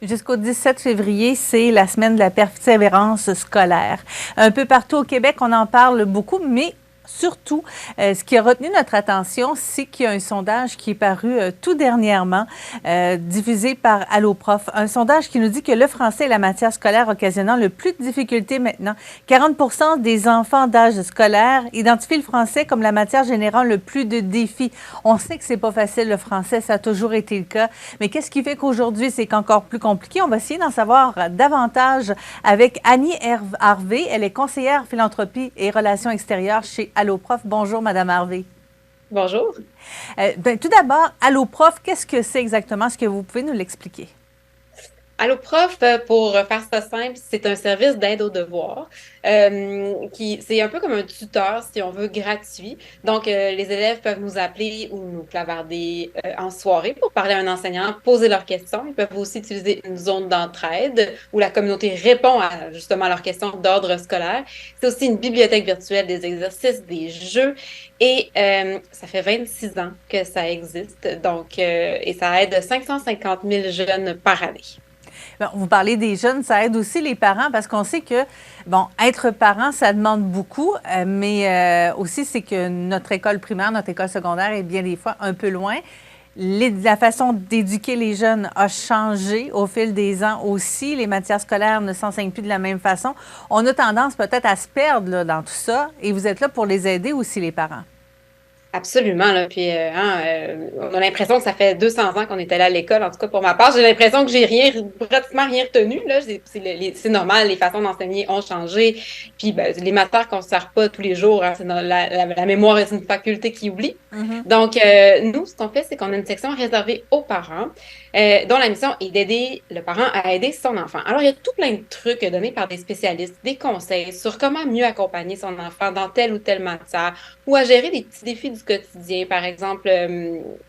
Jusqu'au 17 février, c'est la semaine de la persévérance scolaire. Un peu partout au Québec, on en parle beaucoup, mais surtout, ce qui a retenu notre attention, c'est qu'il y a un sondage qui est paru tout dernièrement, diffusé par Alloprof. Un sondage qui nous dit que le français est la matière scolaire occasionnant le plus de difficultés maintenant. 40 des enfants d'âge scolaire identifient le français comme la matière générant le plus de défis. On sait que c'est pas facile le français, ça a toujours été le cas, mais qu'est-ce qui fait qu'aujourd'hui c'est encore plus compliqué? On va essayer d'en savoir davantage avec Annie Harvey. Elle est conseillère philanthropie et relations extérieures chez Alloprof. Bonjour, Madame Harvey. Bonjour. Tout d'abord, Alloprof, qu'est-ce que c'est exactement? Est-ce que vous pouvez nous l'expliquer? Alloprof, pour faire ça simple, c'est un service d'aide aux devoirs c'est un peu comme un tuteur, si on veut, gratuit. Donc, les élèves peuvent nous appeler ou nous clavarder en soirée pour parler à un enseignant, poser leurs questions. Ils peuvent aussi utiliser une zone d'entraide où la communauté répond justement à leurs questions d'ordre scolaire. C'est aussi une bibliothèque virtuelle des exercices, des jeux. Et ça fait 26 ans que ça existe. Donc, et ça aide 550 000 jeunes par année. Bon, vous parlez des jeunes, ça aide aussi les parents parce qu'on sait que, bon, être parent, ça demande beaucoup, mais aussi c'est que notre école primaire, notre école secondaire est bien des fois un peu loin. La façon d'éduquer les jeunes a changé au fil des ans aussi. Les matières scolaires ne s'enseignent plus de la même façon. On a tendance peut-être à se perdre là, dans tout ça et vous êtes là pour les aider aussi, les parents. Absolument, là. Puis, on a l'impression que ça fait 200 ans qu'on est allé à l'école. En tout cas, pour ma part, j'ai l'impression que j'ai pratiquement rien retenu, là. C'est normal, les façons d'enseigner ont changé. Puis, ben, les matières qu'on ne sert pas tous les jours, hein, la mémoire est une faculté qui oublie. Mm-hmm. Donc, nous, ce qu'on fait, c'est qu'on a une section réservée aux parents, dont la mission est d'aider le parent à aider son enfant. Alors, il y a tout plein de trucs donnés par des spécialistes, des conseils sur comment mieux accompagner son enfant dans telle ou telle matière, ou à gérer des petits défis du quotidien, par exemple,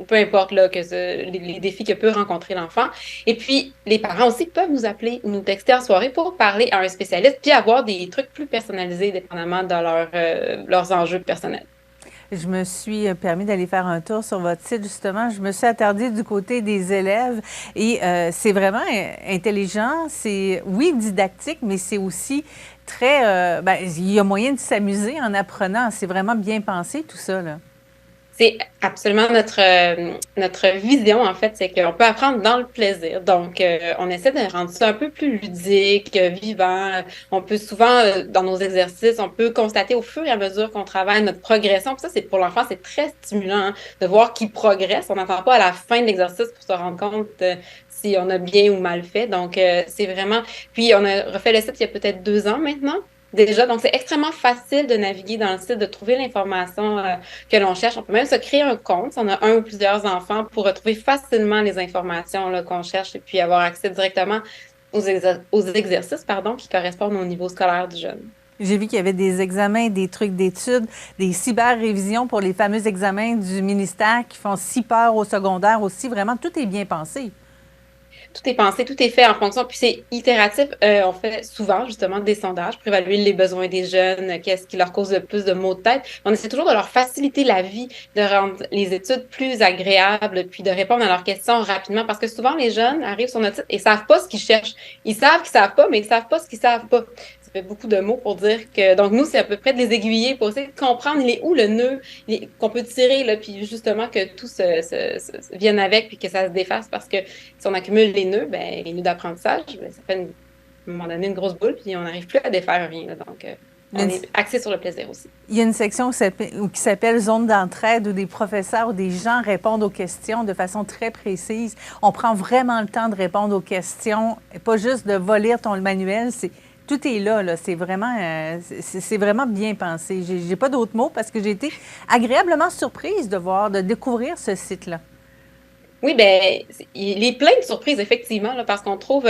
peu importe là, les défis que peut rencontrer l'enfant. Et puis, les parents aussi peuvent nous appeler ou nous texter en soirée pour parler à un spécialiste, puis avoir des trucs plus personnalisés, dépendamment de leurs enjeux personnels. Je me suis permis d'aller faire un tour sur votre site, justement. Je me suis attardée du côté des élèves et c'est vraiment intelligent. C'est, oui, didactique, mais c'est aussi très... ben, il y a moyen de s'amuser en apprenant. C'est vraiment bien pensé, tout ça, là. C'est absolument notre vision, en fait, c'est qu'on peut apprendre dans le plaisir. Donc, on essaie de rendre ça un peu plus ludique, vivant. On peut souvent, dans nos exercices, on peut constater au fur et à mesure qu'on travaille notre progression. Puis ça, c'est pour l'enfant, c'est très stimulant hein, de voir qu'il progresse. On n'attend pas à la fin de l'exercice pour se rendre compte si on a bien ou mal fait. Donc, c'est vraiment... Puis, on a refait le site il y a peut-être 2 ans maintenant. Déjà, donc c'est extrêmement facile de naviguer dans le site, de trouver l'information que l'on cherche. On peut même se créer un compte si on a un ou plusieurs enfants pour retrouver facilement les informations là, qu'on cherche et puis avoir accès directement aux exercices qui correspondent au niveau scolaire du jeune. J'ai vu qu'il y avait des examens, des trucs d'études, des cyber-révisions pour les fameux examens du ministère qui font si peur au secondaire aussi. Vraiment, tout est bien pensé. Tout est pensé, tout est fait en fonction, puis c'est itératif. On fait souvent justement des sondages pour évaluer les besoins des jeunes, qu'est-ce qui leur cause le plus de maux de tête. On essaie toujours de leur faciliter la vie, de rendre les études plus agréables, puis de répondre à leurs questions rapidement, parce que souvent les jeunes arrivent sur notre site et savent pas ce qu'ils cherchent. Ils savent qu'ils savent pas, mais ils savent pas ce qu'ils savent pas. Ça fait beaucoup de mots pour dire que donc nous c'est à peu près de les aiguiller pour essayer de comprendre il est où le nœud qu'on peut tirer là, puis justement que tout vienne avec puis que ça se défasse parce que si on accumule les nœuds, ben, les nœuds d'apprentissage, ben, ça fait à un moment donné une grosse boule, puis on n'arrive plus à défaire rien. Là. Donc, on est axé sur le plaisir aussi. Il y a une section qui s'appelle zone d'entraide où des professeurs ou des gens répondent aux questions de façon très précise. On prend vraiment le temps de répondre aux questions, et pas juste de voler ton manuel. Tout est là. C'est vraiment bien pensé. J'ai pas d'autres mots parce que j'ai été agréablement surprise de découvrir ce site-là. Oui, ben, il est plein de surprises, effectivement, là, parce qu'on trouve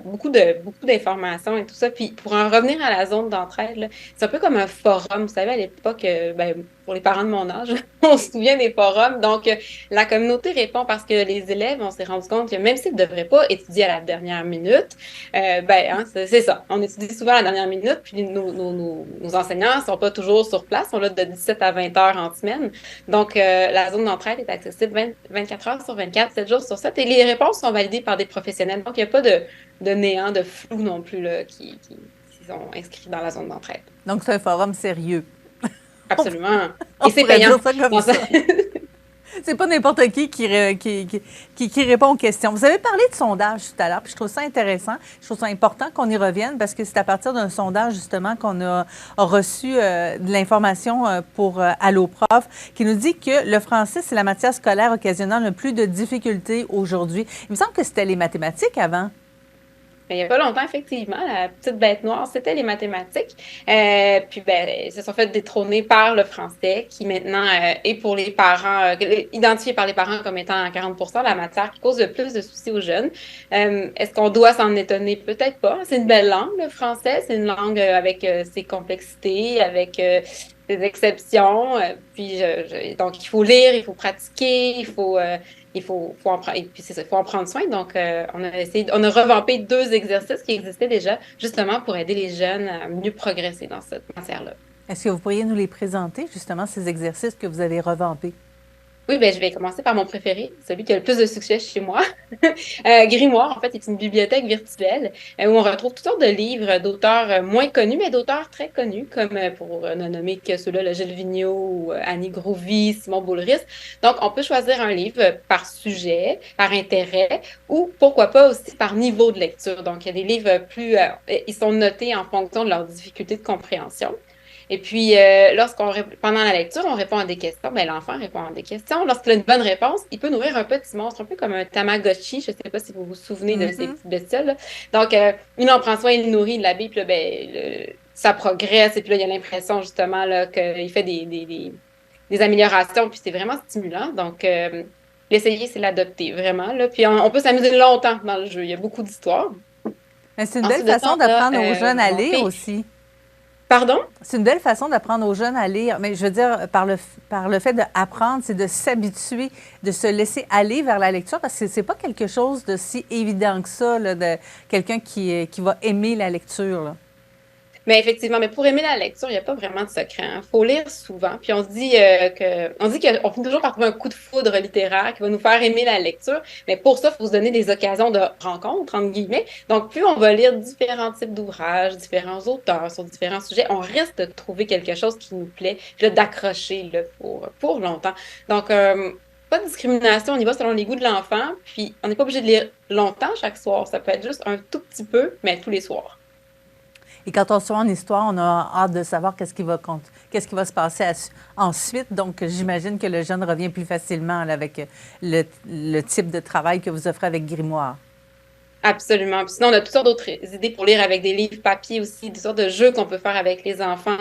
beaucoup d'informations et tout ça. Puis pour en revenir à la zone d'entraide, là, c'est un peu comme un forum. Vous savez, à l'époque, ben, pour les parents de mon âge, on se souvient des forums. Donc, la communauté répond parce que les élèves, on s'est rendu compte que même s'ils ne devraient pas étudier à la dernière minute, c'est ça. On étudie souvent à la dernière minute, puis nos enseignants ne sont pas toujours sur place. On est là de 17 à 20 heures en semaine. Donc, la zone d'entraide est accessible 24 heures sur 24, 7 jours sur 7. Et les réponses sont validées par des professionnels. Donc, il n'y a pas de néant, de flou non plus là, qui sont inscrits dans la zone d'entraide. Donc, c'est un forum sérieux. Absolument. On Et c'est pourrait payant. dire ça comme ça. C'est pas n'importe qui répond aux questions. Vous avez parlé de sondage tout à l'heure, puis je trouve ça intéressant. Je trouve ça important qu'on y revienne parce que c'est à partir d'un sondage, justement, qu'on a reçu de l'information pour Alloprof qui nous dit que le français, c'est la matière scolaire occasionnant le plus de difficultés aujourd'hui. Il me semble que c'était les mathématiques avant. Il n'y a pas longtemps, effectivement, la petite bête noire, c'était les mathématiques. Puis, ils se sont fait détrôner par le français, qui maintenant est pour les parents, identifié par les parents comme étant à 40 la matière qui cause le plus de soucis aux jeunes. Est-ce qu'on doit s'en étonner? Peut-être pas. C'est une belle langue, le français. C'est une langue avec ses complexités, avec ses exceptions. Donc, il faut lire, il faut pratiquer, il faut en prendre soin. Donc, on a revampé 2 exercices qui existaient déjà, justement pour aider les jeunes à mieux progresser dans cette matière-là. Est-ce que vous pourriez nous les présenter, justement, ces exercices que vous avez revampés? Oui, je vais commencer par mon préféré, celui qui a le plus de succès chez moi. Grimoire, en fait, est une bibliothèque virtuelle où on retrouve toutes sortes de livres d'auteurs moins connus, mais d'auteurs très connus, comme pour ne nommer que ceux-là, le Gilles Vigneault, ou Annie Groovy, Simon Boulris. Donc, on peut choisir un livre par sujet, par intérêt, ou pourquoi pas aussi par niveau de lecture. Donc, il y a des livres ils sont notés en fonction de leur difficulté de compréhension. Et puis, pendant la lecture, on répond à des questions. L'enfant répond à des questions. Lorsqu'il a une bonne réponse, il peut nourrir un petit monstre, un peu comme un Tamagotchi. Je ne sais pas si vous vous souvenez de ces petites bestioles-là. Donc, il en prend soin, il le nourrit, il l'habille, puis là, ça progresse. Et puis là, il a l'impression, justement, là, qu'il fait des améliorations, puis c'est vraiment stimulant. Donc, l'essayer, c'est l'adopter, vraiment. Là. Puis, on peut s'amuser longtemps dans le jeu. Il y a beaucoup d'histoires. C'est une belle façon d'apprendre aux jeunes à lire aussi. Pardon? C'est une belle façon d'apprendre aux jeunes à lire. Mais je veux dire, par le fait d'apprendre, c'est de s'habituer, de se laisser aller vers la lecture, parce que c'est pas quelque chose de si évident que ça, là, de quelqu'un qui va aimer la lecture, là. Mais effectivement, mais pour aimer la lecture, il n'y a pas vraiment de secret. Il faut lire souvent. Puis on se dit qu'on finit toujours par trouver un coup de foudre littéraire qui va nous faire aimer la lecture. Mais pour ça, il faut se donner des occasions de rencontre, entre guillemets. Donc, plus on va lire différents types d'ouvrages, différents auteurs sur différents sujets, on risque de trouver quelque chose qui nous plaît, puis d'accrocher là, pour longtemps. Donc, pas de discrimination, on y va selon les goûts de l'enfant. Puis, on n'est pas obligé de lire longtemps chaque soir. Ça peut être juste un tout petit peu, mais tous les soirs. Et quand on sort en histoire, on a hâte de savoir qu'est-ce qui va se passer ensuite. Donc, j'imagine que le jeune revient plus facilement là, avec le type de travail que vous offrez avec Grimoire. Absolument. Puis sinon, on a toutes sortes d'autres idées pour lire avec des livres papier aussi, des sortes de jeux qu'on peut faire avec les enfants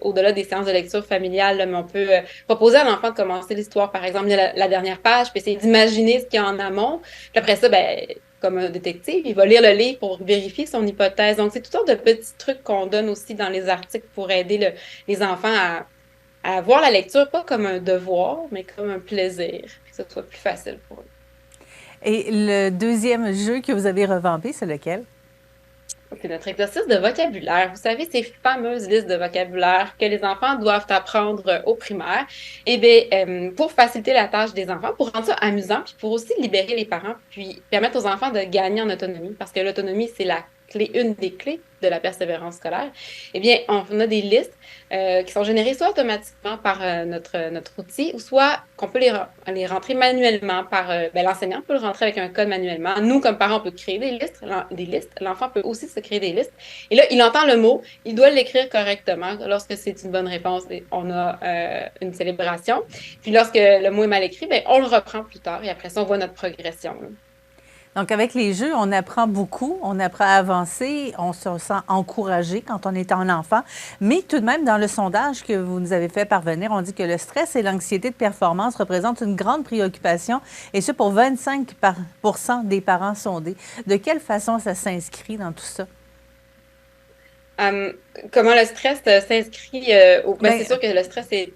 au-delà des séances de lecture familiale. Là, mais on peut proposer à l'enfant de commencer l'histoire, par exemple, la dernière page, puis essayer d'imaginer ce qu'il y a en amont. Puis après ça, comme un détective, il va lire le livre pour vérifier son hypothèse. Donc, c'est toutes sortes de petits trucs qu'on donne aussi dans les articles pour aider les enfants à voir la lecture pas comme un devoir, mais comme un plaisir, que ce soit plus facile pour eux. Et le deuxième jeu que vous avez revampé, c'est lequel? C'est notre exercice de vocabulaire. Vous savez, ces fameuses listes de vocabulaire que les enfants doivent apprendre au primaire. Eh bien, pour faciliter la tâche des enfants, pour rendre ça amusant, puis pour aussi libérer les parents, puis permettre aux enfants de gagner en autonomie, parce que l'autonomie, c'est une des clés de la persévérance scolaire, eh bien, on a des listes qui sont générées soit automatiquement par notre outil, ou soit qu'on peut les rentrer manuellement par l'enseignant peut le rentrer avec un code manuellement. Nous, comme parents, on peut créer des listes. L'enfant peut aussi se créer des listes. Et là, il entend le mot, il doit l'écrire correctement. Lorsque c'est une bonne réponse, on a une célébration. Puis lorsque le mot est mal écrit, on le reprend plus tard et après ça, on voit notre progression. Là. Donc, avec les jeux, on apprend beaucoup, on apprend à avancer, on se sent encouragé quand on est un enfant. Mais tout de même, dans le sondage que vous nous avez fait parvenir, on dit que le stress et l'anxiété de performance représentent une grande préoccupation, et ce pour 25 % des parents sondés. De quelle façon ça s'inscrit dans tout ça? Comment le stress s'inscrit c'est sûr que le stress est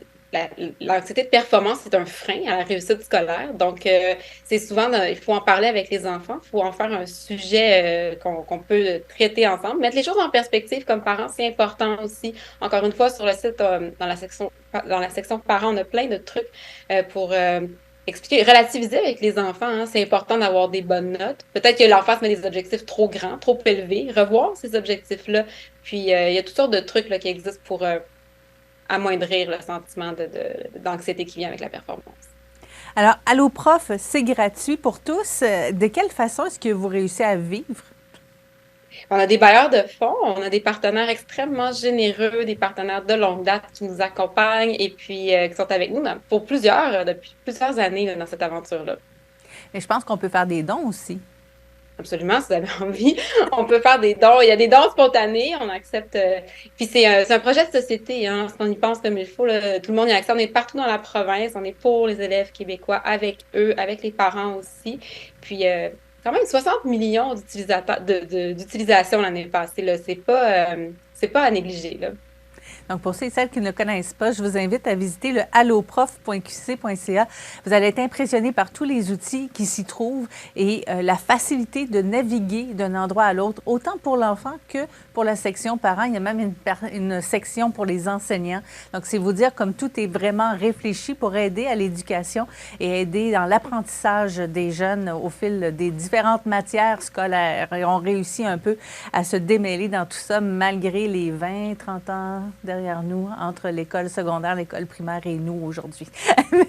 l'anxiété de performance, c'est un frein à la réussite scolaire. Donc, c'est souvent, il faut en parler avec les enfants, il faut en faire un sujet qu'on peut traiter ensemble. Mettre les choses en perspective comme parents, c'est important aussi. Encore une fois, sur le site, dans la section parents, on a plein de trucs pour expliquer, relativiser avec les enfants. Hein. C'est important d'avoir des bonnes notes. Peut-être que l'enfant se met des objectifs trop grands, trop élevés. Revoir ces objectifs-là. Puis, il y a toutes sortes de trucs là, qui existent pour amoindrir le sentiment d'anxiété qui vient avec la performance. Alors, Allo Prof, c'est gratuit pour tous. De quelle façon est-ce que vous réussissez à vivre? On a des bailleurs de fonds, on a des partenaires extrêmement généreux, des partenaires de longue date qui nous accompagnent et puis qui sont avec nous depuis plusieurs années là, dans cette aventure-là. Mais je pense qu'on peut faire des dons aussi. Absolument, si vous avez envie, on peut faire des dons. Il y a des dons spontanés, on accepte. Puis c'est un projet de société, hein, lorsqu'on y pense comme il faut. Là, tout le monde y a accès. On est partout dans la province, on est pour les élèves québécois, avec eux, avec les parents aussi. Puis quand même 60 millions d'utilisations l'année passée. Là, c'est pas à négliger. Là. Donc, pour ceux et celles qui ne le connaissent pas, je vous invite à visiter le alloprof.qc.ca. Vous allez être impressionné par tous les outils qui s'y trouvent et la facilité de naviguer d'un endroit à l'autre, autant pour l'enfant que pour la section parents. Il y a même une section pour les enseignants. Donc, c'est vous dire comme tout est vraiment réfléchi pour aider à l'éducation et aider dans l'apprentissage des jeunes au fil des différentes matières scolaires. Et on réussit un peu à se démêler dans tout ça malgré les 20, 30 ans derrière nous, entre l'école secondaire, l'école primaire et nous aujourd'hui.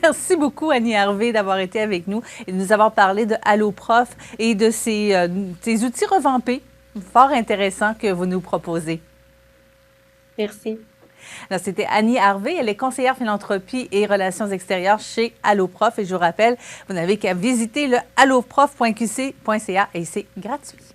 Merci beaucoup, Annie Harvey, d'avoir été avec nous et de nous avoir parlé de Allo Prof et de ces outils revampés, fort intéressants que vous nous proposez. Merci. C'était Annie Harvey, elle est conseillère philanthropie et relations extérieures chez Allo Prof. Et je vous rappelle, vous n'avez qu'à visiter le alloprof.qc.ca et c'est gratuit.